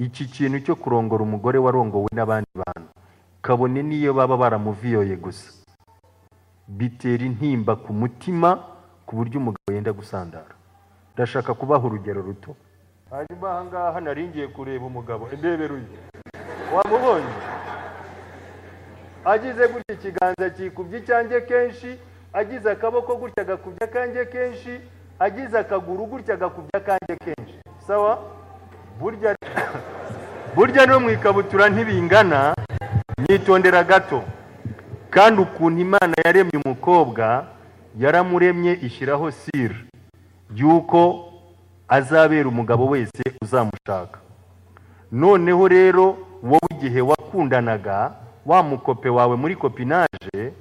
iki kintu cyo kurongora umugore warongowe n'abandi bantu kabone niyo baba baramuviyoye gusa bitera intimba ku mutima ku buryo umugabo yenda gusandara. Ndashaka kubaha urugero ruto. Hanyuma ahangaha naringiye kureba umugabo endeberuye wamubonye agize gutya ikiganza kikubye cyanjye kenshi, agize akaboko gutya gakubye kanjye kenshi, agize akaguru gutya gakubye kanjye kenshi. Sawa? Burya no mu ikabutura ntibingana, nyitondera gato. Kandi ukuntu Imana yaremye umukobwa yaramuremye ishyiraho sire yuko azabera umugabo wese uzamushaka. Noneho rero wowe igihe wakundanaga wa mukope wawe muri kopinaje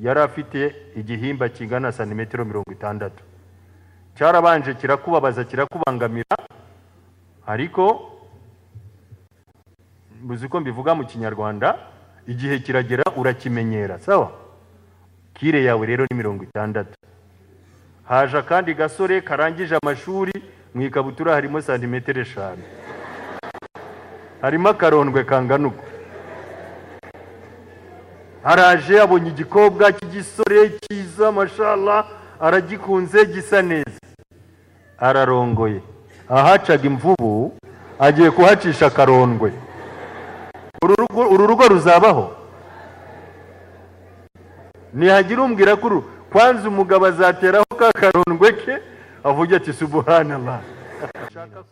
yari afite igihimba kingana santimetero 60. Cyarabanje kirakubabaza kirakubangamira, ariko muziko mbivuga mu Kinyarwanda, igihe kiragera urakimenyera. Sawa? Kire yawe rero ni 60. Haje kandi gasore karangije amashuri, mu ikabutura harimo santimetero 5. Harimo akarondwe kanganuko. Haraje abonye igikobwa cy'igisore cyiza, mashallah, aragikunze gisa neza. Ararongoye. Ahacaga imvubu agiye kuhacisha akarondwe. Uru rugo ruzabaho? Nihagira umbwira kuri kwanza umugabo azateraho ka karondwe ke avuga ati subhanallah.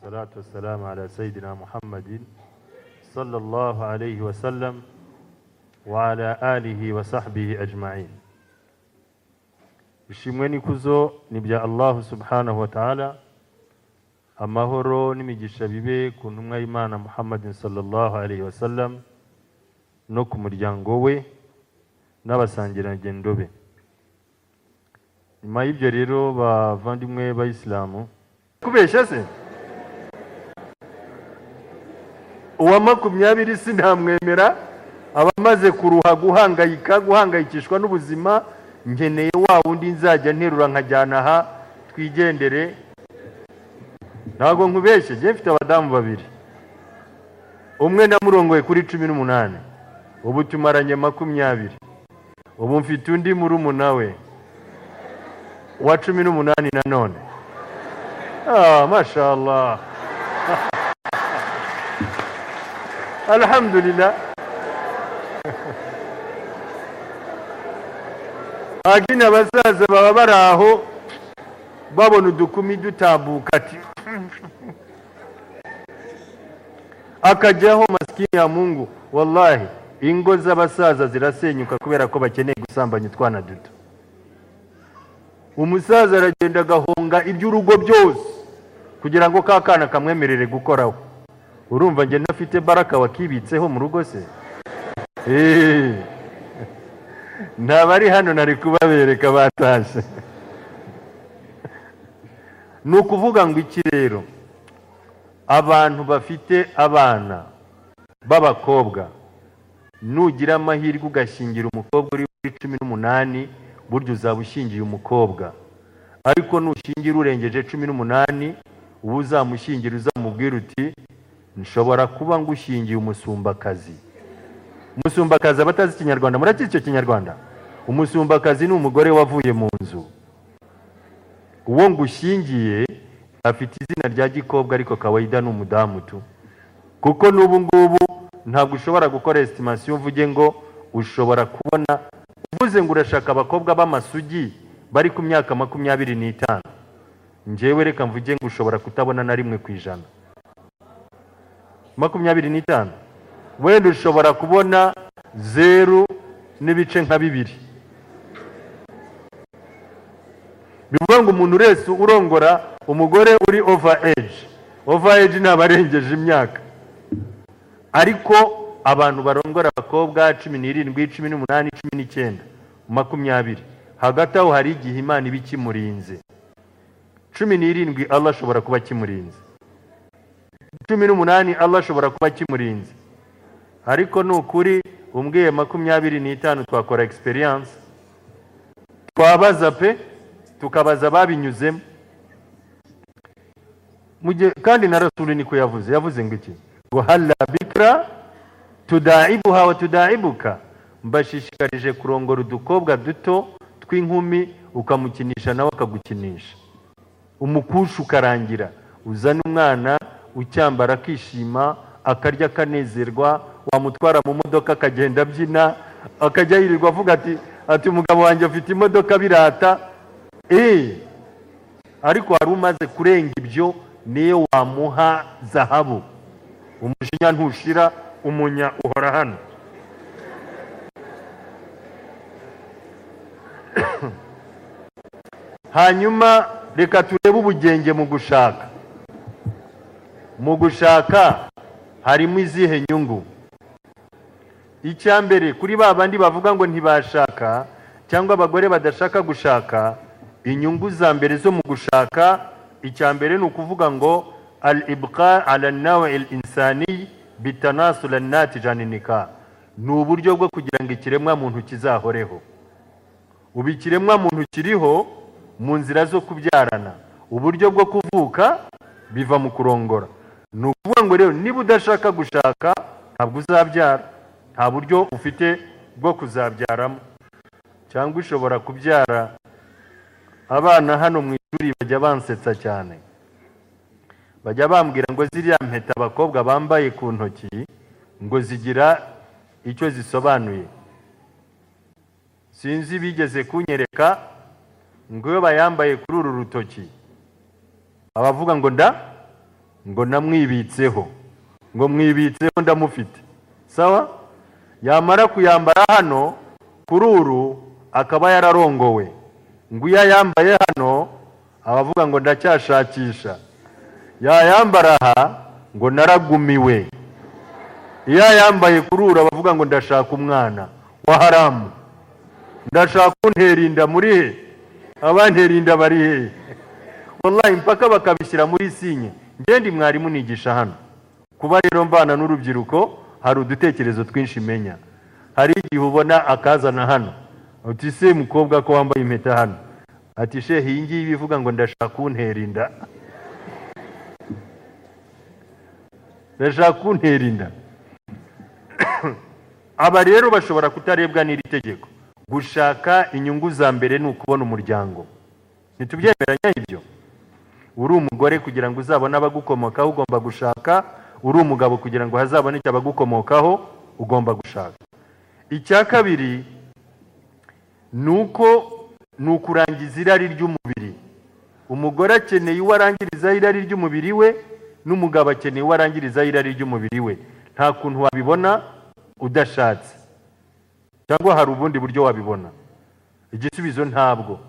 Salatu wassalamu ala sayidina Muhammadin sallallahu alayhi wa sallam wa ala alihi wa sahbihi ajma'in. Ishimwe n'ikuzo ni bya Allah subhanahu wa ta'ala. Amahoro n'imigisha bibe ku ntumwa y'Imana Muhammadin sallallahu alayhi wa sallam no ku muryango we n'abasangirangendo be. Nyuma y'ibyo rero bavandimwe b'Islamu, kubeshya se uwa 20 sinamwemera, abamaze kuruha guhangayikishwa n'ubuzima, ngeneye wa wundi nzajya nterura nkajyana aha twigendere. Ntago nkubeshye, je mfite abadamu 2. Umwe namurongoye kuri 18, ubu tumaranye 20. Ubu mfite undi murumuna we wa 18 nanone. Mashallah. Alhamdulillah. Agina basaza baba baraho babona udukumi dutambuka ati akajyaho maskini ya Mungu. Wallahi ingo z'abasaza zirasenyuka kubera ko bakeneye gusambanya utwana duto. Umusaza aragenda gahonga iby'urugo byose kugira ngo kakana kamwemerere gukoraho. Urumva nge nafite baraka wakibitseho mu rugo se? Ntabari hano nari kubabereka batashe. Nukuvuga ngo iki rero, abantu bafite abana b'abakobwa, nugira amahirwe ugashingira umukobwa uri 18, buryo uzaba ushingiye umukobwa. Ariko nushingira urengeje 18, ubu uzamushingira uzamubwira uti nshobora kuba ngushingiye umusumbakazi. Umusumbakazi abatazi Ikinyarwanda, murakizi icyo Kinyarwanda? Umusumbakazi ni umugore wavuye mu nzu. Uwo ngushingiye afite izina rya gikobwa, ariko kawaida ni umudamu tu. Kuko n'ubu ngubu ntabwo ushobora gukora estimation uvuge ngo ushobora kubona, uvuze ngo urashaka abakobwa b'amasugi bari ku myaka 25. Njyewe reka mvuge ngo ushobora kutabona na 1%. 25. Wenda ushobora kubona 0.2. Bivuga ngo umuntu wese urongora umugore uri over age n'abarengeje imyaka. Ariko abantu barongora abakobwa 17, 18, 19, 20, hagati aho hari igihe Imana ibikimurinze. 17 Allah ashobora kuba kimurinze, 18 Allah ashobora kuba kimurinze. Ariko nukuri umbwiye 25 twakora experience, twabaza pe tukabaza babinyuzemo. Kandi na Rasuli niko yavuze ngo iki? ngo halla bikra tudaibuha wa tudaibuka, mbashishikarije kurongora udukobwa duto tw'inkumi ukamukinisha nawe akagukinisha. Umukusha ukarangira, uzana umwana ucyambara akishima, akarya akanezerwa, wamutwara mu modoka akagenda abyina, akajya yirirwa avuga ati umugabo wanjye afite imodoka birata. Ariko wari umaze kurenga ibyo, niyo wamuha zahabu, umujinya ntushira, umunya uhora hano. Hanyuma reka turebe ubugenge mu gushaka. Mu gushaka harimo izihe nyungu? Icyambere, kuri babandi bavuga ngo ntibashaka cyangwa abagore badashaka gushaka, inyungu za mbere zo mu gushaka, icyambere ni ukuvuga ngo al-ibqa ala an-naw' al-insani bitanasul an-natij an nikah, ni uburyo bwo kugira ngo ikiremwa muntu kizahoreho. Ubikiremwa muntu kiriho mu nzira zo kubyarana, uburyo bwo kuvuka biva mu kurongora. Ni ukuvuga ngo rero niba udashaka gushaka ntabwo uzabyara, nta buryo ufite bwo kuzabyaramo. Cyangwa ushobora kubyara abana hano mu ishuri bajya bansetsa cyane, bajya bambwira ngo ziriya mpeta abakobwa bambaye ku ntoki ngo zigira icyo zisobanuye. Sinzi bigeze kunyereka ngo iyo bayambaye kuri uru rutoki abavuga ngo namwibitseho, ngo mwibitseho ndamufite, sawa. Yamara kuyambara hano kuri uru akaba yararongowe, ngo iyo yambaye hano abavuga ngo ndacyashakisha, yayambara aha ngo naragumiwe, iyo yambaye kuri uru abavuga ngo ndashaka umwana wa haramu, ndashaka kuntera inda. Muri he? Abantera inda bari he? Wallahi mpaka bakabishyira muri sinye. Ngendi mwarimu nigisha hano, kuba rero mbana n'urubyiruko hari udutekerezo twinshi menya. Hari igihe ubona akazana hano uti se mukobwa ko wambaye impeta hano, ati shehe iyi ngiyi bivuga ngo ndashaka kuntera inda, ndashaka kuntera inda. Aba rero bashobora kutarebwa n'iri tegeko. Gushaka inyungu za mbere ni ukubona umuryango. Ntitubyemeranya ibyo? Uri umugore kugira ngo uzabone abagukomokaho ugomba gushaka, uri umugabo kugira ngo hazaboneke abagukomokaho ugomba gushaka. Icya kabiri ni ukurangiza irari ry'umubiri. Umugore akeneye uwarangiriza irari ry'umubiri we, n'umugabo akeneye uwarangiriza irari ry'umubiri we. Nta kuntu wabibona udashatse, cyangwa hari ubundi buryo wabibona? Igisubizo ntabwo.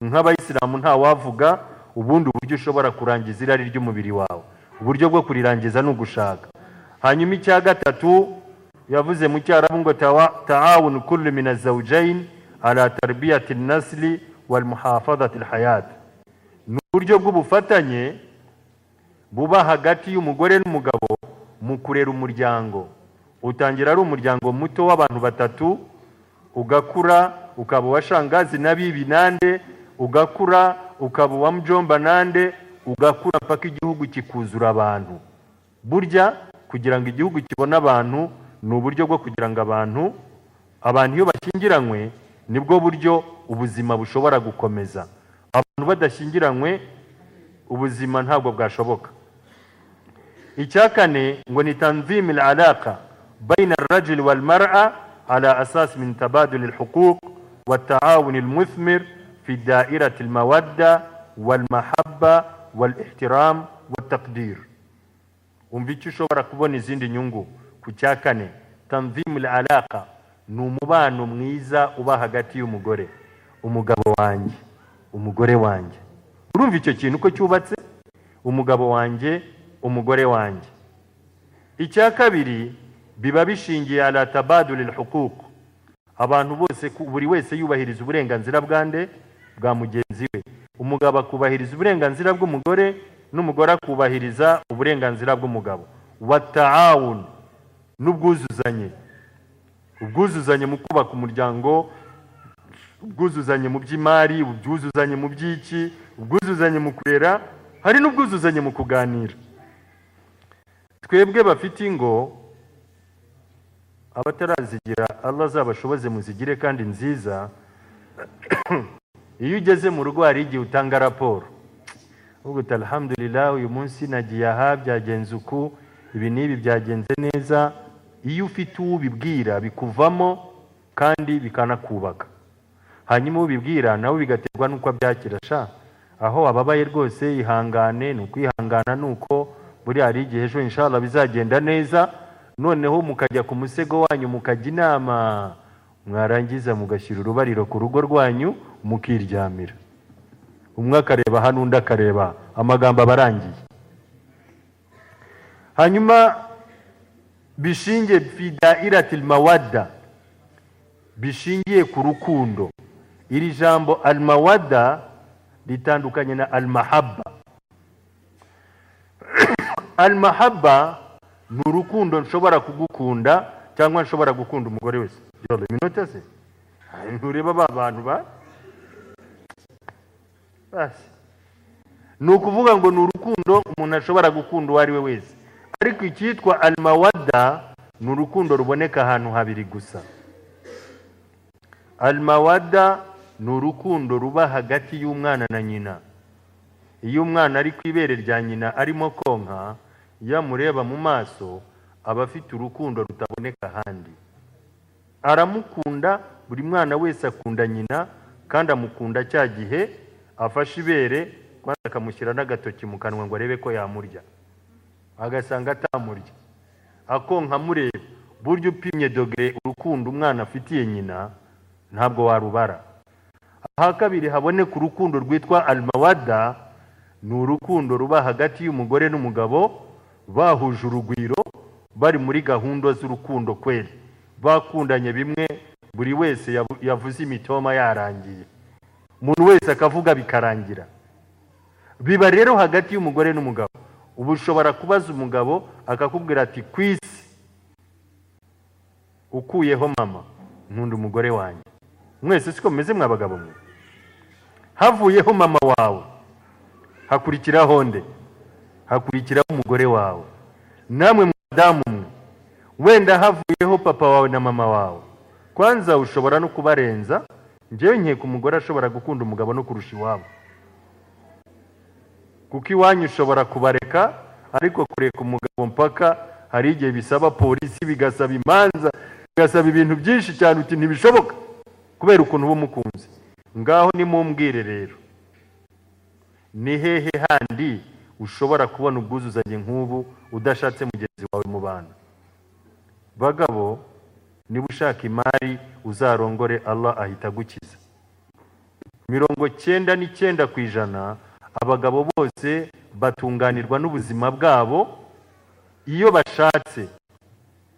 Nk'abayisilamu nta wavuga ubundi uburyo ushobora kurangiza irari ry'umubiri wawe. Uburyo bwo kurirangiza ni ugushaka. Hanyuma icya gatatu yavuze mu Cyarabu ngo ta'awun kullu min az-zawjayn ala tarbiyati an-nasli wal muhafazati al-hayat. Ni uburyo bw'ubufatanye buba hagati y'umugore n'umugabo mu kurera umuryango. Utangira ari umuryango muto w'abantu batatu, ugakura ukaba washangazi na bibi nande, ugakura ukaba wa mjomba nande, ugakura mpaka igihugu kikuzura abantu. Burya kugira ngo igihugu kibone abantu ni uburyo bwo kugira ngo abantu iyo bashyingiranywe nibwo buryo ubuzima bushobora gukomeza. Abantu badashyingiranywe ubuzima ntabwo bwashoboka. Icya kane ngo ni tanzim al-alaqa bayna ar-rajul wal-mar'a ala asas min tabadul al-huquq wa at-ta'awun al-muthmir fi da'irati al-mawadda wal-mahabba wal-ihtiram wat-taqdir. Umva ushobora kubona izindi nyungu ku cya kane. Tanzim al-alaqa ni umubano mwiza uba hagati y'umugore, umugabo wanjye, umugore wanjye. Urumva icyo kintu ko cyubatse? Umugabo wanjye, umugore wanjye. Icya kabiri biba bishingiye ala tabadul al-huquq. Abantu bose buri wese yubahiriza uburenganzira bwa mugenzi we. Umugabo akubahiriza uburenganzira bw'umugore, n'umugore akubahiriza uburenganzira bw'umugabo. Wa ta'awun, n'ubwuzuzanye. Ubwuzuzanye mu kubaka umuryango, ubwuzuzanye mu by'imari, ubwuzuzanye mu by'iki, ubwuzuzanye mu kurera, hari n'ubwuzuzanye mu kuganira. twebwe bafite ingo abatarazigira Allah azabashoboze muzigire kandi nziza. Iyo ugeze mu rugo hari igihe utanga raporo uvuga uti alhamdulillah uyu munsi nagiye aha byagenze uku, ibi n'ibi byagenze neza. Iyo ufite ubibwira bikuvamo kandi bikanakubaka, hanyuma ubibwira nawe bigaterwa nuko byakira sha aho ababaye rwose ihangane, nuko ihangana nuko buri hari igihe ejo inshallah bizagenda neza. Noneho mukajya ku musego wanyu mukajya inama, mwarangiza mugashyira urubariro ku rugo rwanyu mukiryamira, umwe akareba hano undi akareba, amagambo abarangiye. Hanyuma bishingiye fi dairatil mawadda, bishingiye ku rukundo. Iri jambo al mawadda litandukanye na al mahabba. Al mahabba ni urukundo nshobora kugukunda cyangwa nshobora gukunda umugore wese. Yolo minota se ntureba ba bantu ba basi, ni ukuvuga ngo ni urukundo umuntu ashobora gukunda uwo ari we wese. Ariko icyitwa al mawadda ni urukundo ruboneka ahantu habiri gusa. Al mawadda ni urukundo ruba hagati y'umwana na nyina. Iyo umwana ari ku ibere rya nyina arimo konka, yamureba mu maso aba afite urukundo rutaboneka ahandi. Aramukunda, buri mwana wese akunda nyina kandi amukunda cya gihe afashe ibere maze akamushyira n'agatoki mu kanwa ngo arebe ko yamurya, agasanga atamurya, akonka amureba. Buryo upimye dogere urukundo umwana afitiye nyina ntabwo warubara. Aha kabiri haboneka urukundo rwitwa al mawadda, ni urukundo ruba hagati y'umugore n'umugabo bahuje urugwiro, bari muri gahunda z'urukundo kweli, bakundanye bimwe, buri wese yavuze imitoma yarangiye, umuntu wese akavuga bikarangira. Biba rero hagati y'umugore n'umugabo. Ubu ushobora kubaza umugabo akakubwira ati kwisi ukuyeho mama nkunda umugore wanjye. Mwese siko meze mwabagabo mwe? Havuyeho mama wawe hakurikiraho nde? Hakurikiraho umugore wawe. Namwe madamu mwe wenda havuyeho papa wawe na mama wawe, kwanza ushobora no kubarenza. Njyewe nkeka umugore ashobora gukunda umugabo no kurusha iwabo, kuko iwanyu ushobora kubareka, ariko kureka umugabo mpaka hari igihe bisaba polisi, bigasaba imanza, bigasaba ibintu byinshi cyane, uti ntibishoboka kubera ukuntu uba umukunzi. Ngaho nimumbwire rero, ni hehe handi ushobora kubona ubwuzuzanye nk'ubu udashatse mugenzi wawe mu bana? Bagabo, niba ushaka imari uzarongore, Allah ahita gukiza. 99% abagabo bose batunganirwa n'ubuzima bwabo iyo bashatse.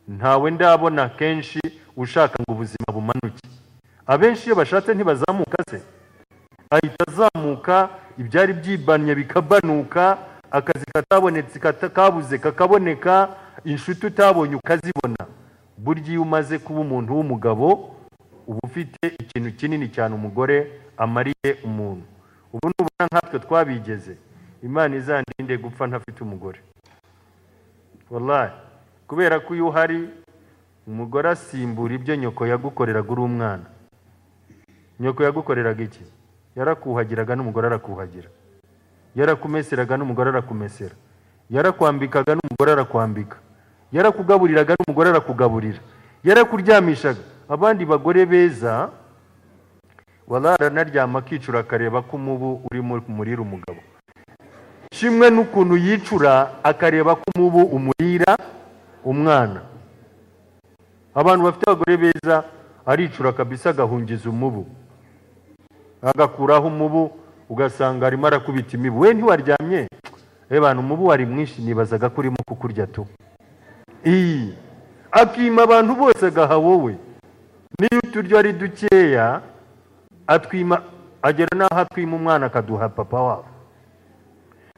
Ntawe ndabona kenshi ushaka ngo ubuzima bumanuke. Abenshi iyo bashatse ntibazamuka se, ahita azamuka, ibyari byibanye bikabanuka, akazi katabonetse kabuze kakaboneka, inshuti utabonye ukazibona. Burya iyo umaze kuba umuntu w'umugabo uba ufite ikintu kinini cyane umugore amariye umuntu. Ubu nubona nkatwe twabigeze, Imana izandinde gupfa ntafite umugore wallahi, kubera ko iyo uhari umugore asimbura ibyo nyoko yagukoreraga uri umwana. Nyoko yagukoreraga iki? Yarakuhagiraga n'umugore arakuhagira, yarakumeseraga n'umugore arakumesera, yarakwambikaga n'umugore arakwambika, yarakugaburiraga n'umugore arakugaburira, yarakuryamishaga. Abandi bagore beza wallahi aranaryama akicura akareba ko umubu uri murira umugabo, kimwe n'ukuntu yicura akareba ko umubu umurira umwana. Abantu bafite abagore beza aricura kabisa agahungiza umubu, agakuraho umubu, ugasanga arimo arakubita imibu. We ntiwaryamye abantu umubu wari mwinshi, nibazaga ko urimo kukurya tu. Akima abantu bose agaha wowe, niyo uturyo ari dukeya atwima, agera n'aho atwima umwana akaduha papa wabo.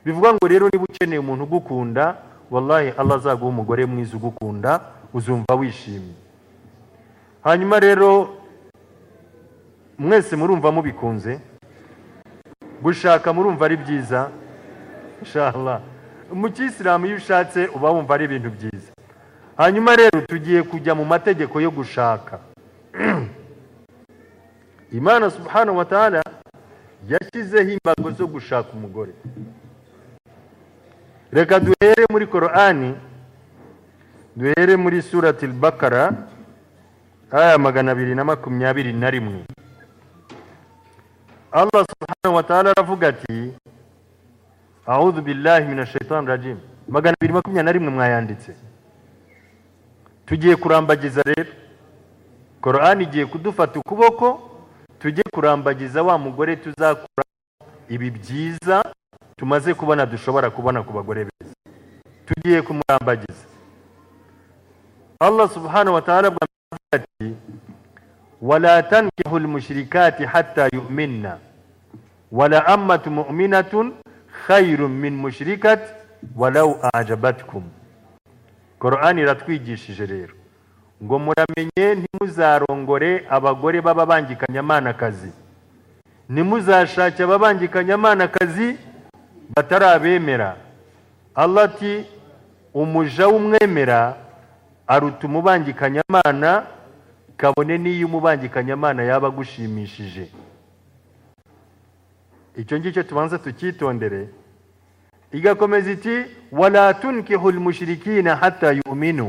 Bivuga ngo rero niba ukeneye umuntu ugukunda, wallahi Allah azaguha umugore mwiza ugukunda, uzumva wishimye. Hanyuma rero mwese murumva mubikunze, gushaka murumva ari byiza inshallah. mu kisilamu iyo ushatse uba wumva ari ibintu byiza. Hanyuma rero tugiye kujya mu mategeko yo gushaka. Imana subhanahu wa ta'ala yashyizeho imbago zo gushaka umugore. Reka duhere muri Qur'ani, duhere muri surati al-Baqara aya 221. Allah subhanahu wa ta'ala aravuga ati a'udhu billahi minash shaitanir rajim. 221 mwayanditse. Tugiye kurambagiza rero. Qur'ani igiye kudufata ukuboko tujye kurambagiza wa mugore tuzakura ibi byiza tumaze kubona dushobora kubona ku bagore beza. Tugiye kumurambagiza. Allah subhanahu wa ta'ala ati wala tankihul mushrikati hatta yu'minna wala ammatu mu'minatun khayrun min mushrikat walau a'jabatkum. Qur'ani iratwigishije rero ngo muramenye ntimuzarongore abagore b'ababangikanyamanakazi, ntimuzashake ababangikanyamanakazi batarabemera. Allah ati umuja w'umwemera aruta umubangikanyamana, kabone n'iyo umubangikanyamana yaba agushimishije. Icyo ngicyo tubanza tukitondere. Igakomeza iti wala tunkihul mushrikina hatta yu'minu,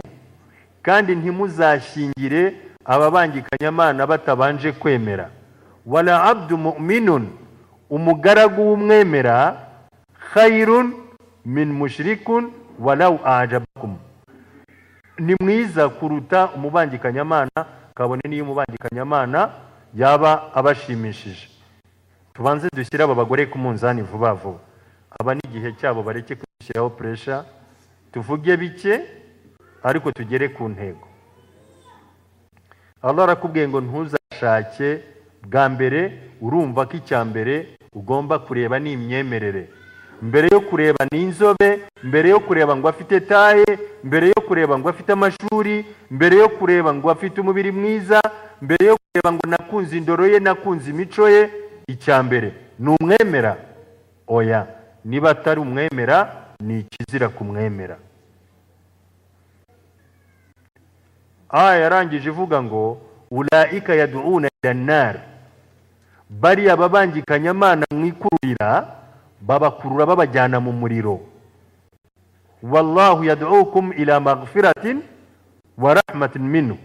kandi ntimuzashingire ababangikanyamana batabanje kwemera. Wala abdu mu'minun, umugaragu w'umwemera, khayrun min mushrikun walau a'jabakum, ni mwiza kuruta umubangikanyamana, kabone n'iyo umubangikanyamana yaba abashimishije. Tubanze dushyira aba bagore ku munzani vuba vuba. Aba n'igihe cyabo bareke kudushyiraho pressure, tuvuge bike ariko tugere ku ntego. Allah arakubwiye ngo ntuzashake. Bwa mbere urumva ko icyambere ugomba kureba ni imyemerere. Mbere yo kureba ni inzobe, mbere yo kureba ngo afite taye, mbere yo kureba ngo afite amashuri, mbere yo kureba ngo afite umubiri mwiza, mbere yo kureba ngo nakunze indoro ye, nakunze imico ye, icyambere ni umwemera. Oya, niba atari umwemera ni ikizira kumwemera. Aya yarangije ivuga ngo ulaika yad'una ila an-nar, bari ababangikanyamana mwikururira babakurura babajyana mu muriro. Wallahu yad'ukum ila maghfiratin wa rahmatin minhu,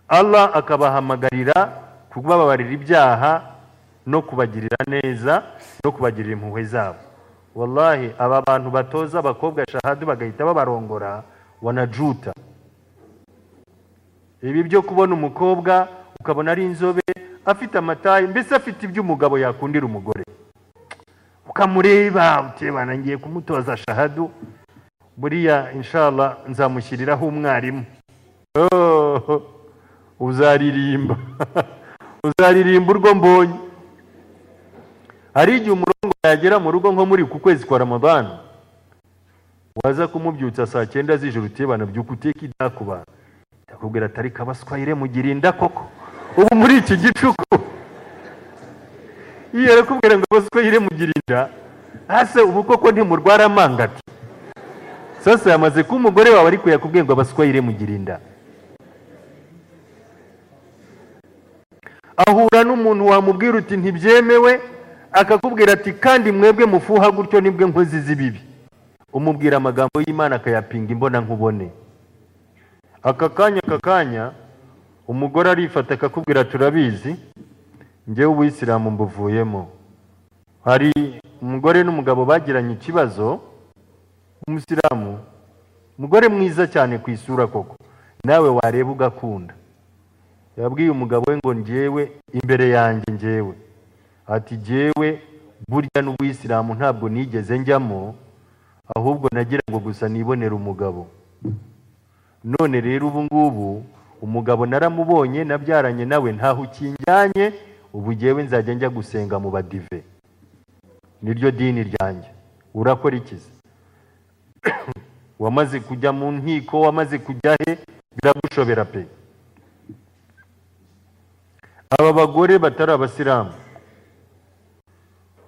Allah akabahamagarira kubabarira ibyaha no kubagirira neza no kubagirira impuhwe zabo. Wallahi aba bantu batoza abakobwa shahadu bagahita babarongora wanajuta. Ibi byo kubona umukobwa ukabona ari inzobe, afite amatayi, mbese afite ibyo umugabo yakundira umugore, ukamureba utebana ngiye kumutoza shahadu, buriya inshallah nzamushyiriraho umwarimu. Uzaririmba uzaririmba urwo mbonye. Hari igihe umurongo yagera mu rugo nko muri ku kwezi kwa Ramadhan, waza kumubyutsa saa 9 z'ijoro utebana byuka uteka idakubana, akubwira atari kabaswayire mugirinda koko ubu muri iki gicuku. Iyo arakubwira ngo abaswayire mugirinda, hase ubu koko ntimurwara amangati. Sasa yamaze ko umugore wawe ari kuyakubwira ngo abaswayire mugirinda. Ahura n'umuntu wamubwira uti ntibyemewe, akakubwira ati kandi mwebwe mufuha gutyo nibwe nkozi z'ibibi. Umubwira amagambo y'Imana akayapinga imbona nkubone. Akakanya umugore arifata akakubwira turabizi njyewe ubuyisilamu mbuvuyemo. Hari umugore n'umugabo bagiranye ikibazo, umusilamu, umugore mwiza cyane ku isura koko, nawe wareba ugakunda. Yabwiye umugabo we ngo njyewe imbere yanjye njyewe, ati njyewe burya n'ubuyisilamu ntabwo nigeze njyamo, ahubwo nagira ngo gusa nibonera umugabo. None rero ubu ngubu umugabo naramubonye, nabyaranye nawe, ntaho ukinjyanye, ubu njyewe nzajya njya gusenga mu badive, niryo dini ryanjye. Urakora ikizi? Wamaze kujya mu nkiko, wamaze kujya he, biragushobera pe. Aba bagore batari abasilamu,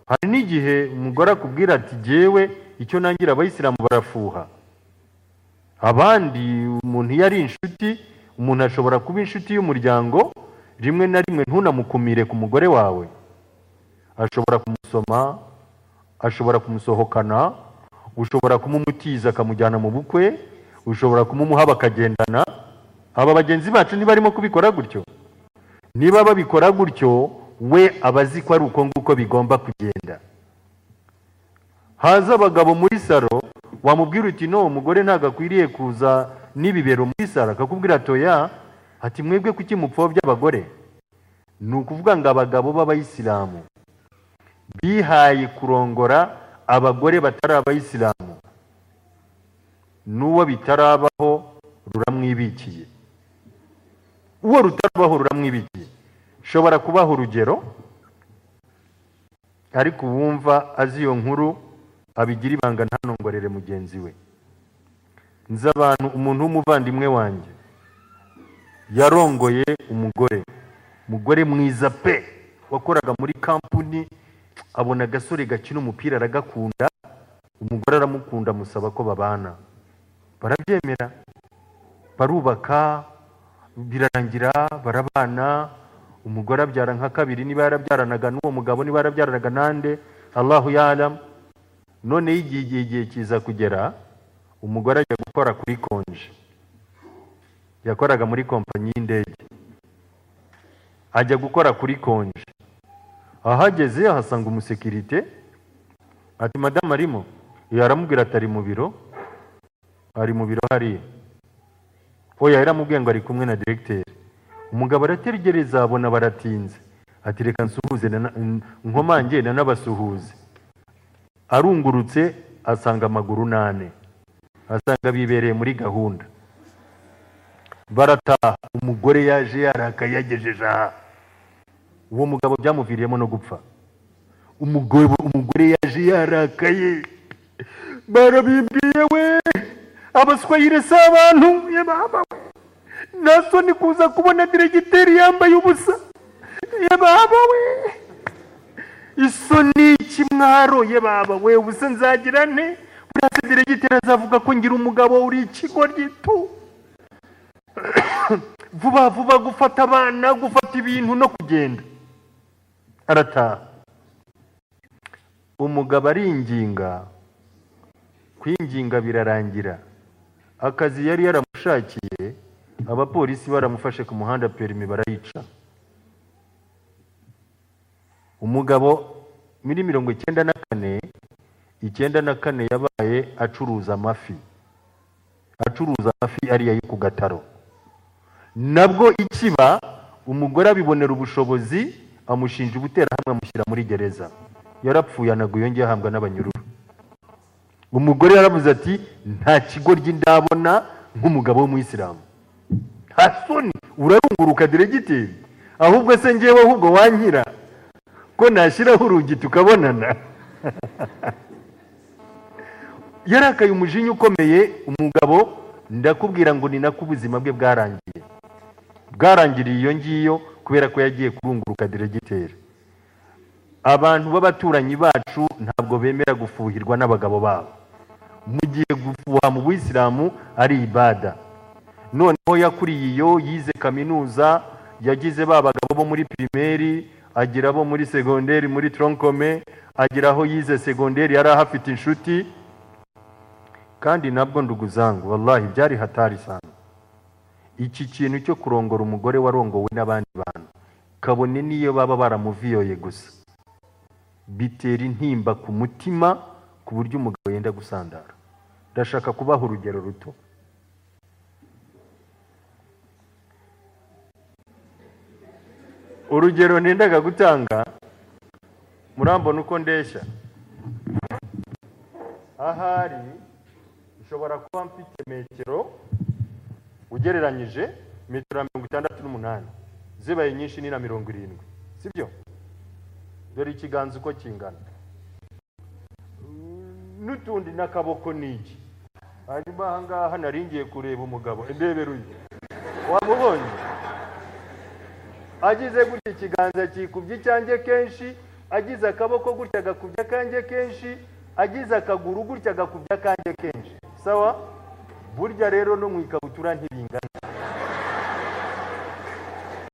hari n'igihe umugore akubwira ati njyewe icyo nangira abayisilamu barafuha. Abandi umuntu yari inshuti, umuntu ashobora kuba inshuti y'umuryango, rimwe na rimwe ntunamukumire ku mugore wawe. Ashobora kumusoma, ashobora kumusohokana, ushobora kumumutiza akamujyana mu bukwe, ushobora kumumuha bakagendana. Aba bagenzi bacu ntibarimo kubikora gutyo. Niba babikora gutyo, we abazi ko ari uko nguko bigomba kugenda. Haza abagabo muri saro, wamubwira uti no, umugore ntago akwiriye kuza n'ibibero muri saro, akakubwira toya, ati mwebwe kuki mupfobya abagore? Ni ukuvuga ngo abagabo b'abayisilamu bihaye kurongora abagore batari abayisilamu, n'uwo bitarabaho ruramwibikiye. Uwo rutarabaho ruramwibikiye. Shobora kubaho urugero, ariko uwumva azi iyo nkuru abigira ibanga ntanongorere mugenzi we. Nzi abantu, umuntu w'umuvandimwe wanjye yarongoye umugore mwiza pe, wakoraga muri kampuni, abona agasore gakina umupira aragakunda, umugore aramukunda amusaba ko babana. Barabyemera, barubaka, birarangira, barabana. Umugore abyara nka kabiri, niba yarabyaranaga n'uwo mugabo, niba yarabyaranaga nande, Allahu ya'lam. None igihe kiza kugera, umugore ajya gukora kuri konje. Yakoraga muri kompanyi y'indege, ajya gukora kuri konje. Ahageze ahasanga umusekirite, ati madamu arimo? Yaramubwira ati ari mu biro. Ari mu biro hariya. Oya, yaramubwiye ngo ari kumwe na directeur. Umugabo arategereza, abona baratinze, ati reka nsuhuze nkomange n'abasuhuze. Arungurutse asanga amaguru 8, asanga bibereye muri gahunda. Barataha, umugore yaje yarakaye yagejeje aha. Uwo mugabo byamuviriyemo no gupfa. Umugore yaje yarakaye, barabibwiye we, abaswayire si abantu, ye baba we, nasoni kuza kubona diregiteri yambaye ubusa, ye baba we, isoni ikimwaro, ye baba we, ubusa nzagira nte? Burase diregiteri azavuga ko ngira umugabo uri ikigoryi tu. Vuba vuba gufata abana, gufata ibintu no kugenda. Arataha. Umugabo aringinga, kwinginga birarangira. Akazi yari yaramushakiye, abapolisi baramufashe ku muhanda, perimi barayica. Umugabo muri 1994 yabaye acuruza amafi. Acuruza amafi ariya yo ku Gataro. Nabwo ikiba, umugore abibonera ubushobozi, amushinja ubutera hamwe, amushyira muri gereza. Yarapfuye, anaguye, yongeye ahambwa n'abanyururu. Umugore yaravuze ati nta kigoryi ndabona nk'umugabo w'umuyisilamu. Hasoni urarunguruka diregiteri, ahubwo se ngewe ahubwo wankira ko nashyiraho urugi tukabonana. Yarakaye umujinya ukomeye. Umugabo ndakubwira ngo ni nako ubuzima bwe bwarangiye. Bwarangiriye iyo ngiyo kubera ko yagiye kurunguruka diregiteri. Abantu b'abaturanyi bacu ntabwo bemera gufuhirwa n'abagabo babo. Mu gihe gufuha mu Buyisilamu ari ibada. Noneho yakuriye iyo, yize kaminuza, yagize babagabo bo muri primaire, agira abo muri secondaire muri troncome, agira aho yize secondaire yari ahafite inshuti. Kandi nabwo nduguzangu, wallahi byari hatari sana. Iki kintu cyo kurongora umugore warongowe n'abandi bantu, kabone niyo baba baramuviyoye gusa, bitera intimba ku mutima ku buryo umugabo yenda gusandara. Ndashaka kubaha urugero ruto. Urugero nendaga gutanga, murambona uko ndeshya. Ahari ushobora kuba mfite metero, ugereranyije metero 68, zibaye nyinshi ni na 70, sibyo? Dore ikiganza uko kingana, n'utundi n'akaboko niki. Hanyuma ahangaha naringiye kureba umugabo, ndebera uyu, wamubonye agize gutya ikiganza kikubye icyanjye kenshi, agize akaboko gutya gakubye kanjye kenshi, agize akaguru gutya gakubya kanje kenshi sawa burya rero no mu ikabutura ntibingana